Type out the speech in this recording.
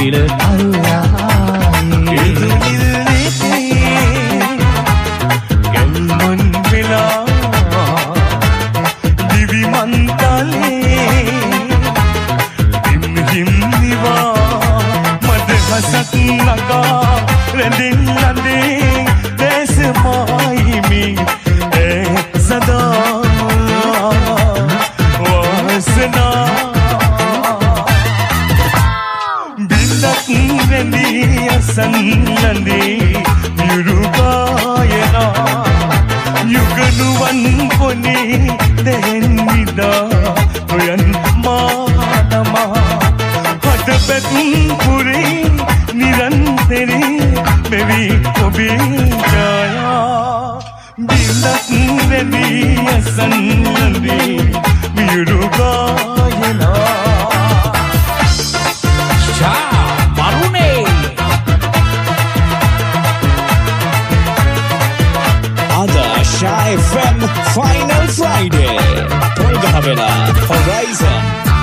ඉර අල්ලායි ගල්මන් වෙලා දිවි මන්තලේ හිම් නිවා මද හසක් නගා රැඳින් ලඳේ දැස මායිමි සදා වාසනා බින්දක් රැඳී අසන් ලඳේ යුරුගායනා යුගනුවන් පොනේ දැන් විදා ඔයන් මාතමා හද පැතුම් පුරේ නිරන්තරේ මෙවි ඔබේ ඡායා බින්දක් රැඳී අසන් ලඳේ යුරුගායනා Shy FM Final Friday. Polgahawela Horizon.